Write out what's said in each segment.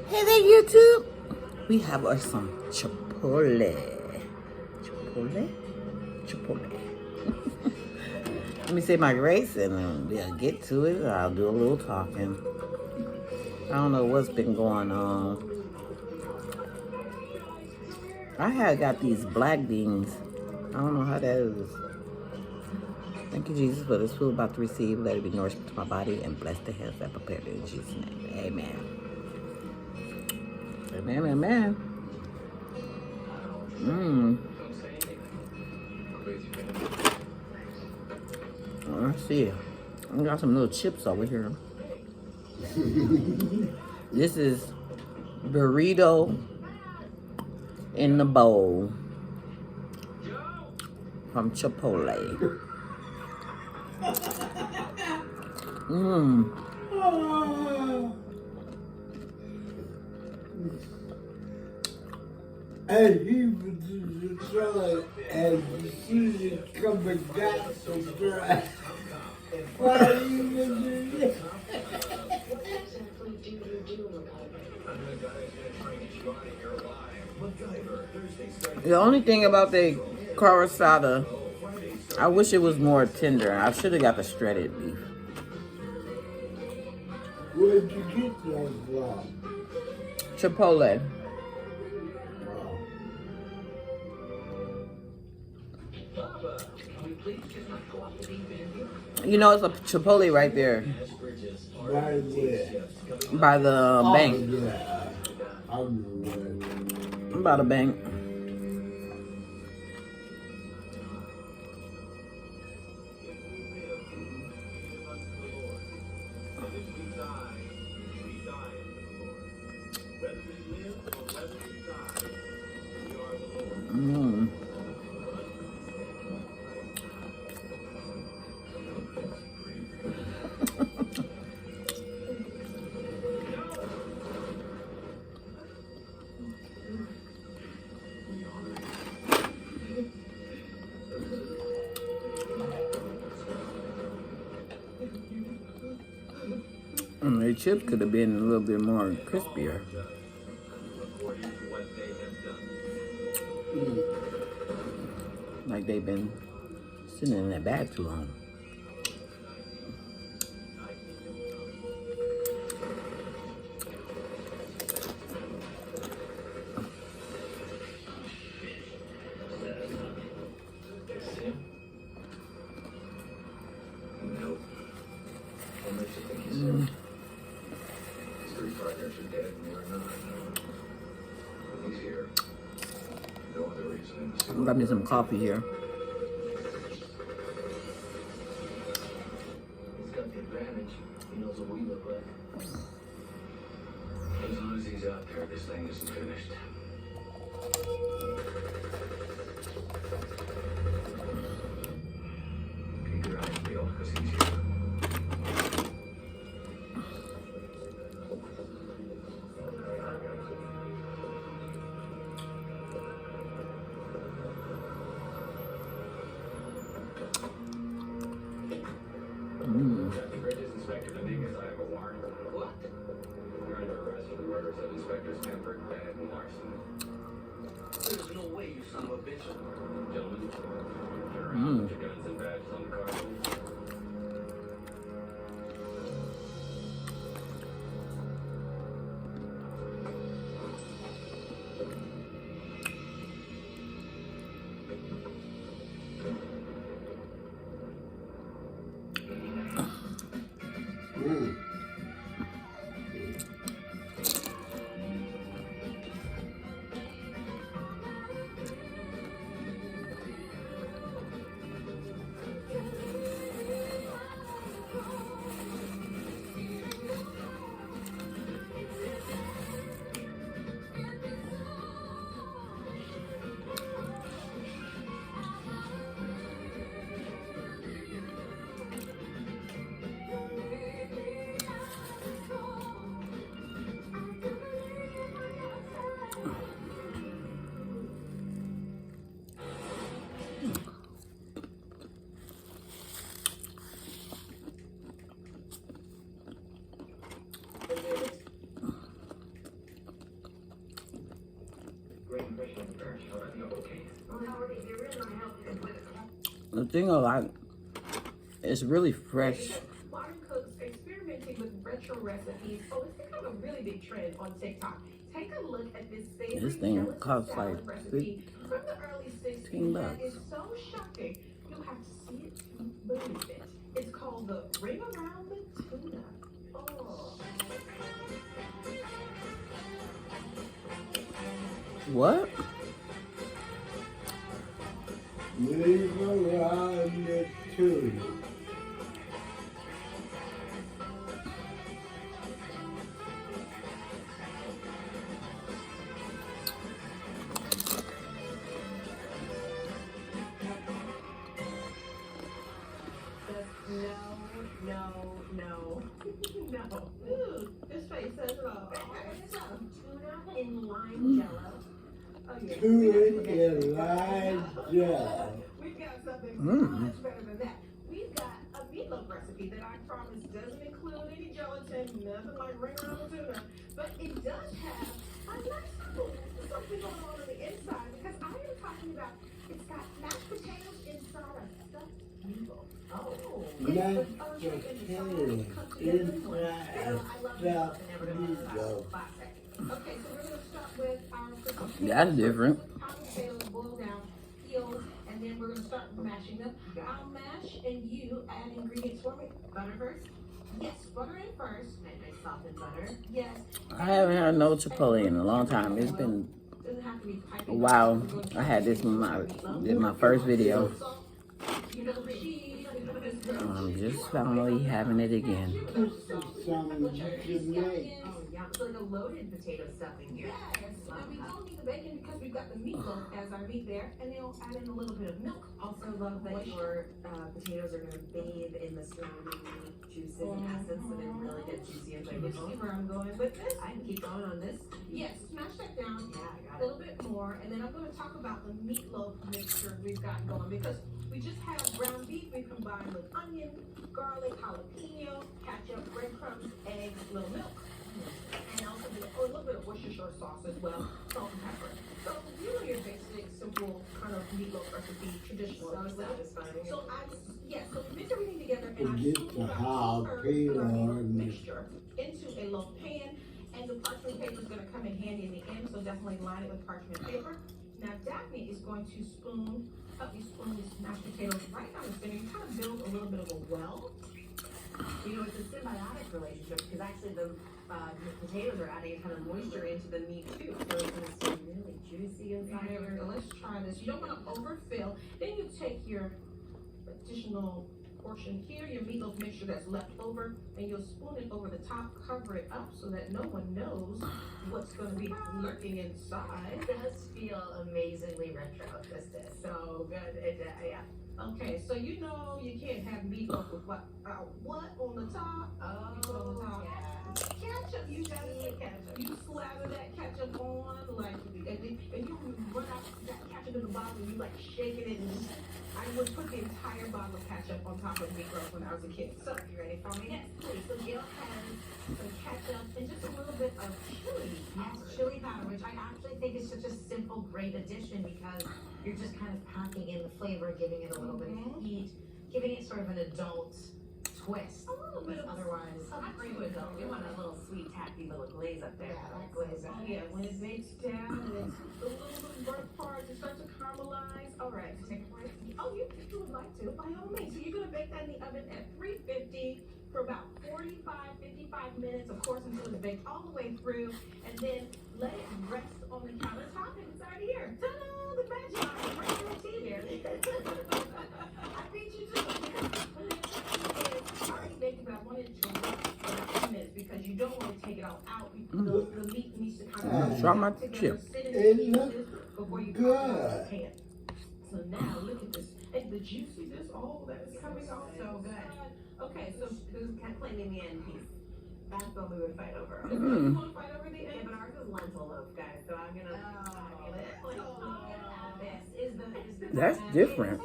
Hey there, YouTube. We have us some Chipotle. Chipotle? Chipotle. Let me say my grace and we'll get to it. I'll do a little talking. I don't know what's been going on. I had got these black beans. I don't know how that is. Thank you, Jesus, for this food about to receive. Let it be nourishment to my body and bless the hands that prepared it in Jesus' name. Amen. Amen, amen. Let's see. I got some little chips over here. This is burrito in the bowl from Chipotle. And he was in the try, and as soon as he come and got some try, why you gonna do this? The only thing about the carasada, I wish it was more tender. I should have got the shredded beef. Where'd you get those from? Chipotle. You know, it's a Chipotle right there Right there. by the bank. Yeah. I'm By the bank. The chips could have been a little bit more crispier. Like they've been sitting in that bag too long. Got me some coffee here. He's got the advantage. He knows what we look like. As long as he's out there, this thing isn't finished. Keep your eyes peeled, because he's here. The greatest inspector the niggas I ever warned. What? You're under arrest for the murders of Inspectors Temper, Bennett, and Larson. There's no way, you son of a bitch. Gentlemen, turn around, put your guns and badges on the car. The thing I like, it's really fresh. Modern cooks experimenting with retro recipes. Oh, it's become a really big trend on TikTok. Take a look at this savory This thing gelatin costs salad like recipe from the early 15 60s that bucks. is so shocking. You have to see it to believe it. It's called the Ring Around the Tuna. Oh. What? Leave around the tune. No. Ooh, this face says it all. Tuna in lime jello. Oh, yeah. Tune in line jello. We've got something much better than that. We've got a meatloaf recipe that I promise doesn't include any gelatin, nothing like ring around the tuna, but it does have a nice little something going on the inside because I am talking about it's got mashed potatoes inside a stuffed meatloaf. Oh, Mashed potatoes inside a stuffed meatloaf. Okay, so we're going to start with our That's different. potatoes boiled down, peeled, and then we're going to start mashing them. I'll mash and you add ingredients for me. Butter first? Yes, butter in first. And I soften butter. Yes. I haven't had no Chipotle in a long time. It's been Doesn't have to be a while. I had this in my first video. You know, cheese. I'm just finally having it again. This is something you make. Oh, yeah, it's like a loaded potato stuffing here. Yes, and we don't need the bacon because we've got the meatloaf as our meat there, and they'll add in a little bit of milk. Also love that your potatoes are going to bathe in the surrounding juices and essence, so they really get juicy and You see flavorful. where I'm going with this? I can keep going on this. Yes, smash that down Yeah, I a got it. little bit more, and then I'm going to talk about the meatloaf mixture we've got going because we just had ground beef we combined with onion, garlic, jalapeno, ketchup, breadcrumbs, eggs, little milk, and also a little bit of Worcestershire sauce as well, salt and pepper. So you know your basic, simple kind of meatloaf recipe, traditional. So satisfying. So so we mix everything together and I Get scoop the about 2/3 of our jalapeno meatloaf in there. mixture into a loaf pan, and the parchment paper is going to come in handy in the end, so definitely line it with parchment paper. Now Daphne is going to help me spoon these mashed potatoes right down the center. You kind of build a little bit of a well. You know, it's a symbiotic relationship because actually the potatoes are adding a ton of moisture into the meat too, so it's going to stay really juicy inside. There we go. Let's try this. You don't want to overfill. Then you take your additional portion here, your meatloaf mixture that's left over, and you'll spoon it over the top, cover it up so that no one knows what's going to be lurking inside. It does feel amazingly retro. This is so good. Yeah. Okay, so you know you can't have meatloaf with what on the top? You put on the top. Ketchup, you gotta put ketchup. You slather that ketchup on, like, and you run out that ketchup in the bottle, and you like shaking it, and I would put the entire bottle of ketchup on top of meatloaf when I was a kid. So, you ready for me? Yes, please. So Gail has some ketchup and just a little bit of chili. Yes, chili powder, which I actually think is such a simple, great addition because you're just kind of packing in the flavor, giving it a little bit of heat, giving it sort of an adult twist. A little bit of Otherwise, not pretty too good. adult. You want a little sweet, tacky little glaze up there. Yeah, That glaze up. Yeah, when it bakes down and it's the little burnt parts, it starts to caramelize. All right, so take a break. Oh, you would like to, by all means. So you're gonna bake that in the oven at 350 for about 45 minutes, of course, until it's baked all the way through, and then let it rest on the countertop, and it's already here. Ta-da! The magic is right on the here. I beat you to it. It's already baked, but I wanted to rest for about 2 minutes because you don't want to take it all out. The meat needs to kind of Try my together, chip. sit in It the looks pieces before you good. pop it out of the pan. So now look at this. And the juiciness, that is coming off so good. Okay, so Who's claiming the end piece? That's what we would fight over. you want to fight over the Yeah, end? but ours is lentil loaf, guys, so I'm gonna this is the That's different.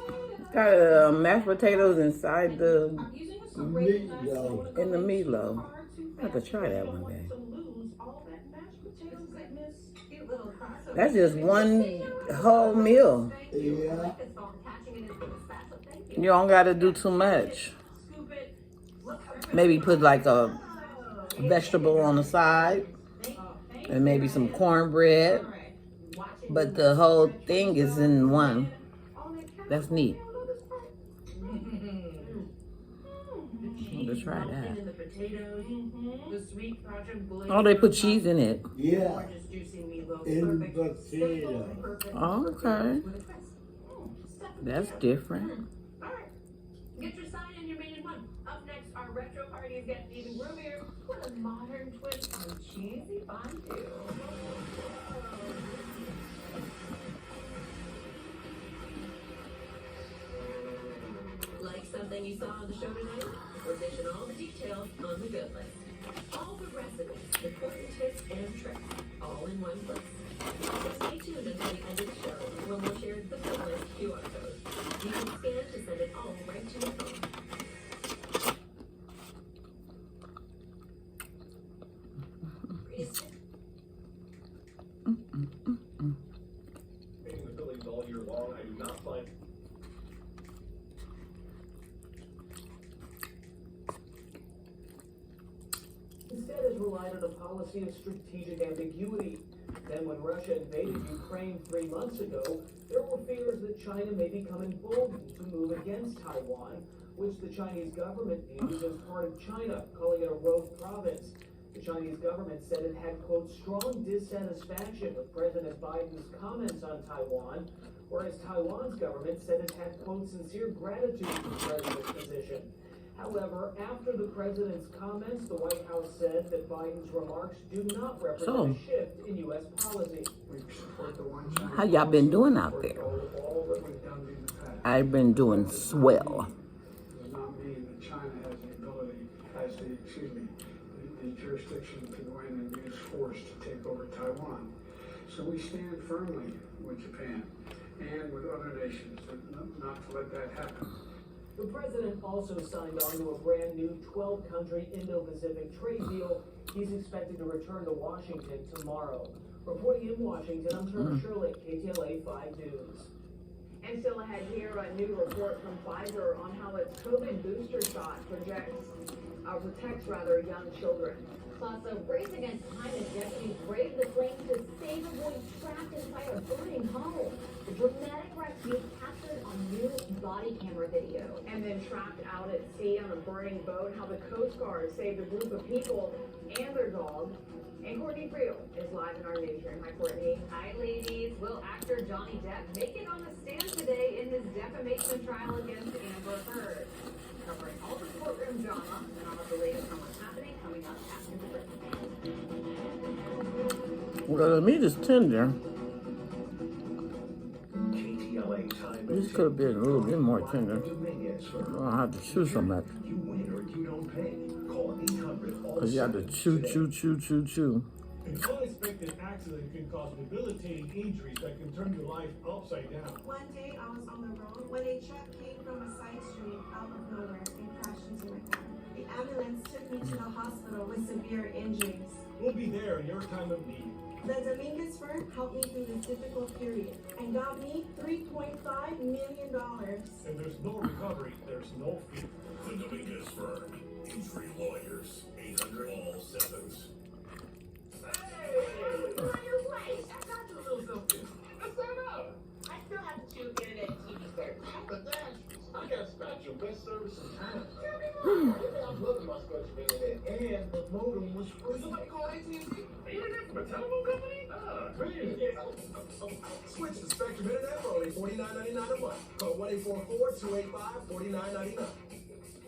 Got mashed potatoes inside the I'm using a serrated knife, so I wanna meatloaf. go in the in meatloaf. far too I have to fast try because that you don't one want day. to lose all that mashed potatoes that miss cute little crossover. That's just one whole meal. Yeah. You don't got to do too much. Scoop it. Look, Maybe put like a vegetable on the side and maybe some cornbread. But the whole thing is in one. That's neat. Let's try that. Oh, they put cheese in it. Yeah. In the potato. Oh, okay. That's different. Alright. Get your sign and your main in one. Up next, our retro parties get even groovier with a modern twist on cheesy fondue. Like something you saw on the show tonight? We're dishing all the details on the good list. All the recipes, important tips, and tricks, all in one place. So stay tuned until the end of the show when we'll share the good list QR code. You can scan to send it all right to your phone. Painting the buildings all year long, I do not find. Instead has relied on a policy of strategic ambiguity. Then when Russia invaded Ukraine 3 months ago, there were fears that China may become emboldened to move against Taiwan, which the Chinese government views as part of China, calling it a rogue province. The Chinese government said it had, quote, strong dissatisfaction with President Biden's comments on Taiwan, whereas Taiwan's government said it had, quote, sincere gratitude for the president's position. However, after the president's comments, the White House said that Biden's remarks do not represent a shift in U.S. policy. We support the one China. How y'all been doing out there? All that we've done in the past. I've been doing swell. Does not mean that China has the ability, the jurisdiction to go in and use force to take over Taiwan. So we stand firmly with Japan and with other nations not to let that happen. The president also signed on to a brand new 12-country Indo-Pacific trade deal. He's expected to return to Washington tomorrow. Reporting in Washington, I'm Trevor Shirley, KTLA 5 News. And still ahead here, a new report from Pfizer on how its COVID booster shot protects young children. Plus, a race against climate deputies braved the flames to save a boy trapped inside a burning home. The dramatic rescue captured on new body camera video. And then trapped out at sea on a burning boat, how the Coast Guard saved a group of people and their dog. And Courtney Friel is live in our newsroom. Hi, Courtney. Hi, ladies. Will actor Johnny Depp make it on the stand today in his defamation trial against Amber Heard? Covering all the courtroom drama, and all of the latest on what's happening coming up after the break. Well, the meat is tender. KTLA time. This could have been a little bit more tender. Dominions I for don't have to chew so much. you win or you don't pay. Call 800 all Because you have to chew. An unexpected accident can cause debilitating injuries that can turn your life upside down. One day I was on the road when a truck came from a side street out of nowhere and crashed into my car. The ambulance took me to the hospital with severe injuries. We'll be there in your time of need. The Dominguez firm helped me through this difficult period and got me $3.5 million. And there's no recovery, there's no fee. The Dominguez Firm. Injury lawyers. 800 all sevens. Hey, you're on your way. I got you a little something. Let's set up. I still have to choose internet and TV service. But Dash, I got Spectrum, best service in town. Tell me more. I'm loving my Spectrum internet, and the modem was free. Somebody call AT&T? Internet from a telephone company? Man. Switch to Spectrum Internet for only $49.99 a month. Call 1-844-285-4999.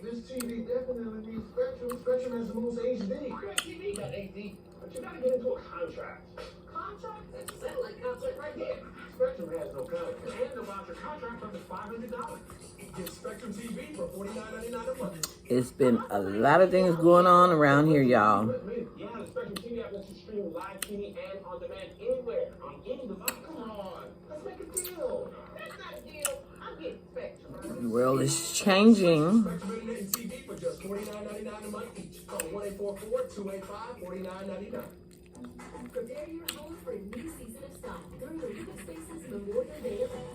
This TV definitely needs Spectrum. Spectrum has the most HD. Great TV got AD, but you gotta get into a contract. Contract? That's a satellite contract right there. Spectrum has no contract, and they'll voucher contract up to $500. Get Spectrum TV for $49.99 a month. It's been a lot of things going on around here, y'all. Yeah, the Spectrum TV app lets you stream live TV and on demand anywhere on any device. Come on, let's make a deal. That's not a deal. I'm getting Spectrum. The world is changing. Spectrum Internet and TV for just $49.99 a month each. Call 1-844-285-4999. Prepare your home for a new season of style during the Living Spaces Memorial Day event.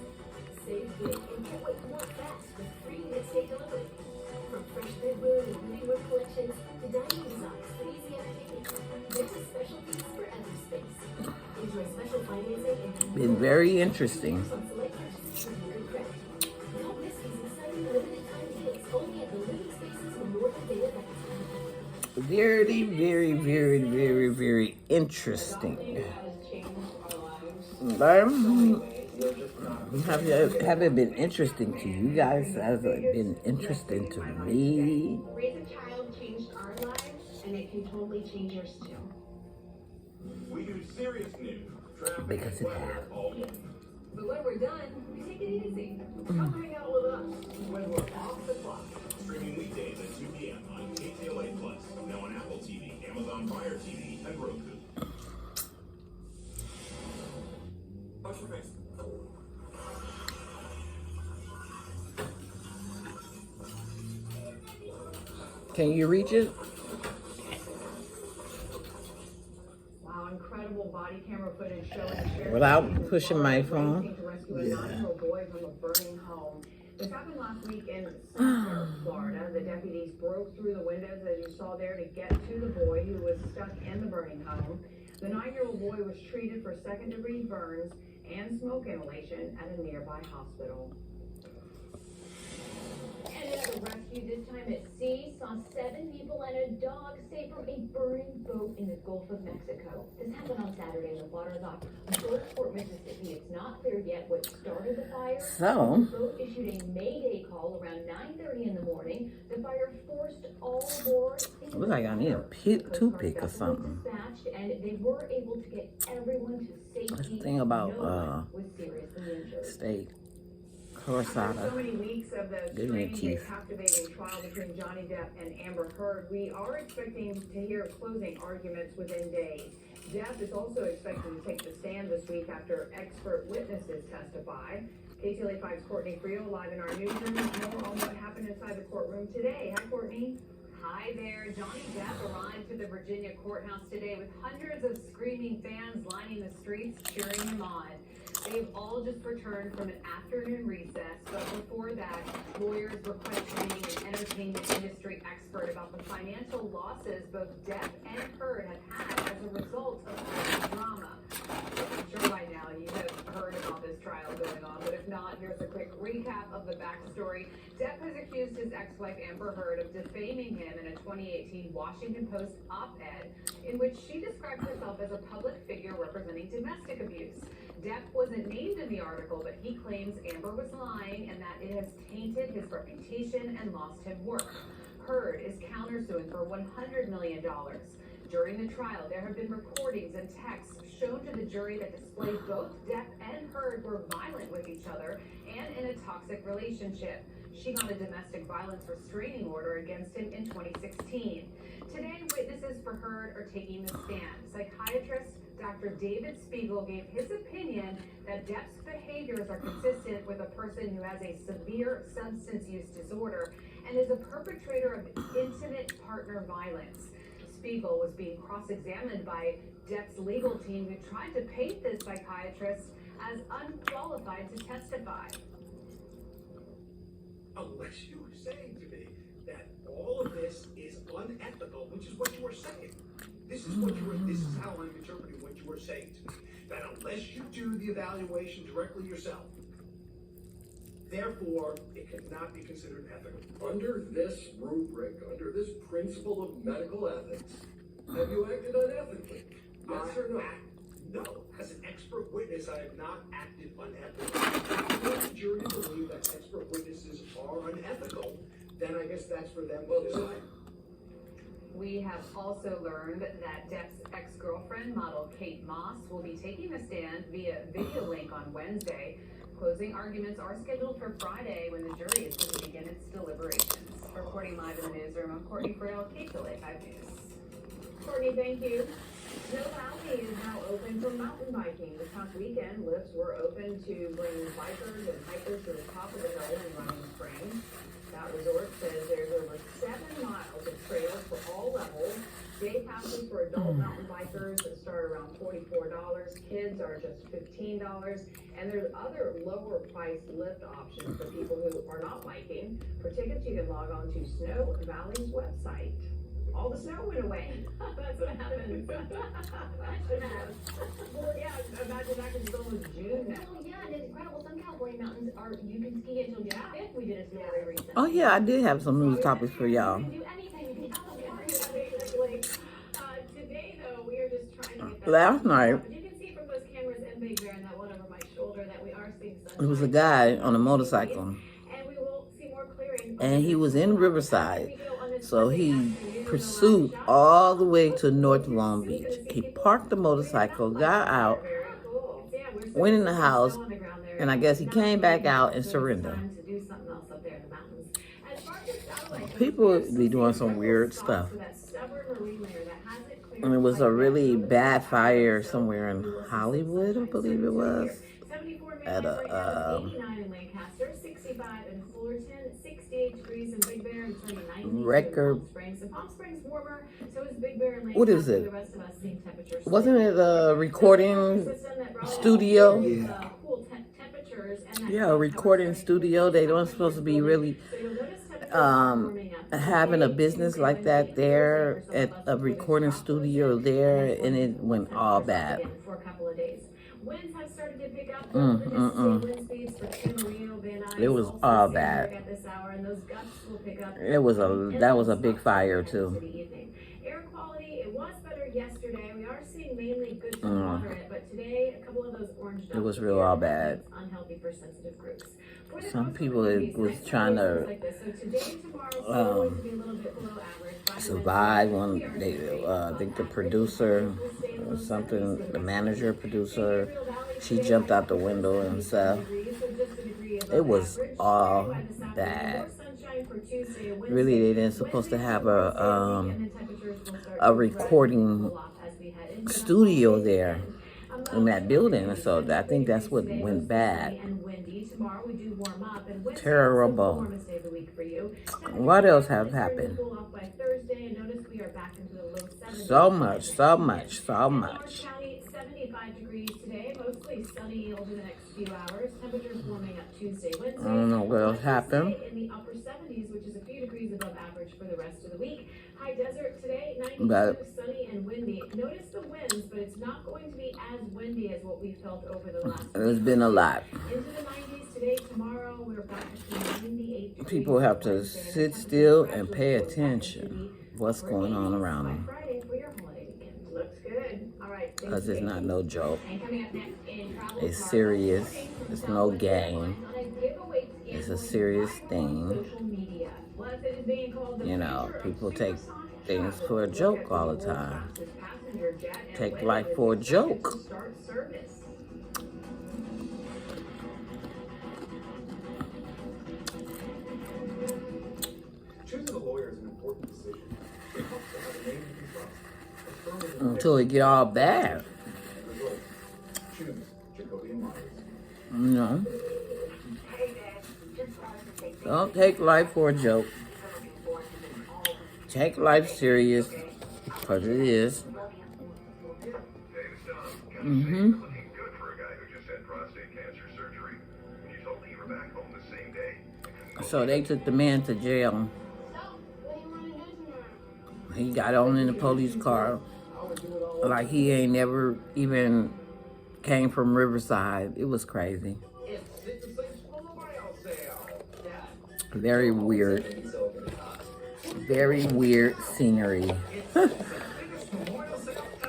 Save big and get what you want fast with free next-day delivery. From fresh bedroom and living room collections to dining designs for easy entertaining, there's a special piece for every space. Enjoy special financing and Been very interesting. on select purchases with good credit. Don't miss these exciting limited-time deals only at the Living Spaces Memorial Day event. Very, very, very, very, very interesting. Have it been interesting to you guys? Has it been interesting to me? Raise a Child changed our lives, and it can totally change yours too. We do serious news, traffic, Because and it weather has. all day. But when we're done, we take it easy. Come hang out with us when we're off the clock. Streaming weekdays at 2 p.m. on KTLA Plus, now on Apple TV, Amazon Fire TV, and Roku. Wash your face. Can you reach it? Wow, incredible body camera footage showing Without pushing my phone? to rescue a 9-year-old boy from a burning home. This happened last week in Sumter, Florida. The deputies broke through the windows, as you saw there, to get to the boy who was stuck in the burning home. The 9-year-old boy was treated for second-degree burns and smoke inhalation at a nearby hospital. And another rescue, this time at sea, saw 7 people and a dog saved from a burning boat in the Gulf of Mexico. This happened on Saturday in the water dock of Gulfport, Mississippi. It's not clear yet what started the fire. So, The boat issued a mayday call around 9:30 in the morning. The fire forced all aboard. looks like I need a toothpick or something. Dispatched, and they were able to get everyone to safety. That's the thing about No one was seriously injured. steak. After so Horserada. many weeks of the Give me a strange and teeth. captivating trial between Johnny Depp and Amber Heard, we are expecting to hear closing arguments within days. Depp is also expected to take the stand this week after expert witnesses testify. KTLA 5's Courtney Frio live in our newsroom with more on what happened inside the courtroom today. Hi, Courtney. Hi there. Johnny Depp arrived to the Virginia courthouse today with hundreds of screaming fans lining the streets cheering him on. They've all just returned from an afternoon recess, but before that, lawyers were questioning an entertainment industry expert about the financial losses both Depp and Heard have had as a result of the drama. I'm sure by now you have heard about this trial going on, but if not, here's a quick recap of the backstory. Depp has accused his ex-wife Amber Heard of defaming him in a 2018 Washington Post op-ed in which she described herself as a public figure representing domestic abuse. Depp wasn't named in the article, but he claims Amber was lying and that it has tainted his reputation and lost him work. Heard is countersuing for $100 million. During the trial, there have been recordings and texts shown to the jury that display both Depp and Heard were violent with each other and in a toxic relationship. She got a domestic violence restraining order against him in 2016. Today, witnesses for Heard are taking the stand. Psychiatrist Dr. David Spiegel gave his opinion that Depp's behaviors are consistent with a person who has a severe substance use disorder and is a perpetrator of intimate partner violence. Spiegel was being cross-examined by Depp's legal team, who tried to paint this psychiatrist as unqualified to testify. Unless you were saying to me that all of this is unethical, which is what you were saying. This is how I'm interpreting what you were saying to me. That unless you do the evaluation directly yourself, therefore, it cannot be considered ethical. Under this rubric, under this principle of medical ethics, have you acted unethically? Yes or no? No. As an expert witness, I have not acted unethically. If the jury believe that expert witnesses are unethical, then I guess that's for them to decide. We have also learned that Depp's ex-girlfriend, model Kate Moss, will be taking the stand via video link on Wednesday. Closing arguments are scheduled for Friday, when the jury is going to begin its deliberations. Reporting live in the newsroom, I'm Courtney Frail, KTLA 5 News. Courtney, thank you. Snow Valley is now open for mountain biking. This past weekend, lifts were open to bring bikers and hikers to the top of the hill in Running Springs. That resort says there's over 7 miles of trails for all levels. Day passes for adult mountain bikers that start around $44. Kids are just $15. And there's other lower price lift options for people who are not biking. For tickets, you can log on to Snow Valley's website. All the snow went away. That's what happened. Well, yeah, imagine that because it's almost June now. Well, yeah, and it's incredible. Some California mountains are, you can ski until June 5th. We did a story recently. Oh yeah, I did have some news topics for y'all. You can do anything in California. Basically. Today, though, we are just trying to get that. Last night, But you can see from those cameras in Big Bear and that one over my shoulder that we are seeing sunshine. there was a guy on a motorcycle, And we will see more clearing. and he was in Riverside, so he pursued all the way to North Long Beach. He parked the motorcycle, got out, went in the house, and I guess he came back out and surrendered. People be doing some weird stuff. And it was a really bad fire somewhere in Hollywood, I believe it was, at a record. What is it? Wasn't it a recording studio? Yeah, a recording studio. They weren't supposed to be really having a business like that there at a recording studio there, and it went all bad. It was all bad. That was a big fire too. Air quality, it was better yesterday. We are seeing mainly good to moderate, but today a couple of those orange dots. It was real all bad. Unhealthy for sensitive groups. Some people was trying to survive when they, I think the producer or something, the manager, producer, she jumped out the window and stuff. It was all bad. Really, they didn't supposed to have a recording studio there in that building, so I think that's what went bad. Terrible. What else have happened? So much. 75 degrees today, mostly sunny over the next few hours. Temperatures warming up Tuesday, Wednesday. I don't know what else happened. In the upper 70s, which is a few degrees above average for the rest of the week. High desert today, 92, sunny and windy. Notice the winds, but it's not going to be as windy as what we felt over the last week. There's been a lot. Into the 90s today, tomorrow, we're back to 98 degrees. People have to sit still and pay attention what's going on around them. Friday for your holiday weekend. Looks good. All right. Because it's not no joke. It's serious. It's no game. It's a serious thing. You know, people take things for a joke all the time. Take life for a joke. Choosing a lawyer is an important decision. It helps to have a name you can trust. Until it get all bad. Choose Chipotle and Myers. No. Don't take life for a joke. Take life serious, because it is. Mm-hmm. Looking good for a guy who just had prostate cancer surgery. You told me you were back home the same day. So they took the man to jail. He got on in the police car like he ain't never even came from Riverside. It was crazy. Very weird. Very weird scenery.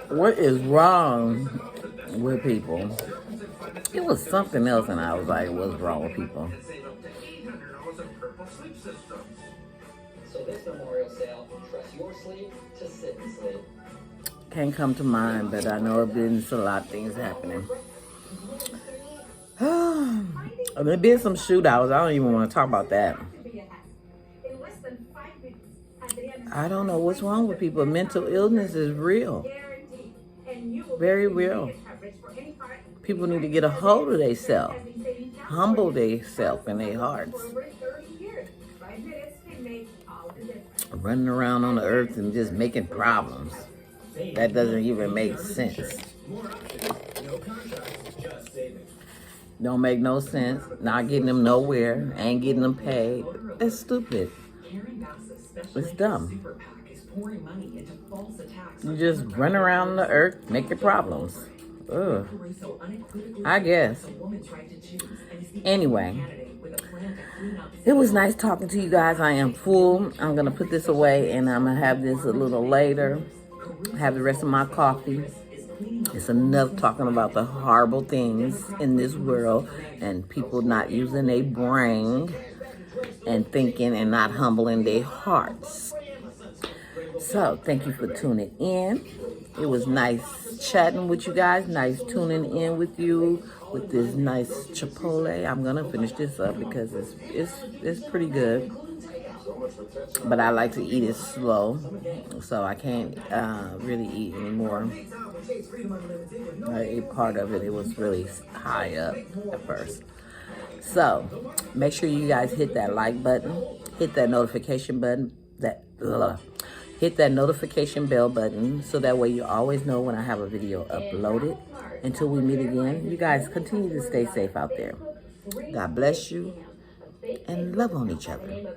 What is wrong with people? It was something else, and I was like, what's wrong with people? So this memorial sale, trust your sleep to sit and sleep. Can't come to mind, but I know there's a lot of things happening. There been some shootouts. I don't even want to talk about that. I don't know what's wrong with people. Mental illness is real. Very real. People need to get a hold of themselves. Humble themselves in their hearts. running around on the earth and just making problems. That doesn't even make sense. More options, no contracts, just savings. Don't make no sense. Not getting them nowhere. Ain't getting them paid. That's stupid. It's dumb. You just run around the earth making problems. Ugh. I guess. Anyway, it was nice talking to you guys. I am full. I'm going to put this away and I'm going to have this a little later. Have the rest of my coffee. It's enough talking about the horrible things in this world and people not using their brain and thinking and not humbling their hearts. So, thank you for tuning in. It was nice chatting with you guys. Nice tuning in with you with this nice Chipotle. I'm going to finish this up because it's pretty good. But I like to eat it slow, so I can't really eat anymore. I ate part of it. It was really high up at first. So, make sure you guys hit that like button, hit that notification button, hit that notification bell button, so that way you always know when I have a video uploaded. Until we meet again, you guys continue to stay safe out there. God bless you, and love on each other.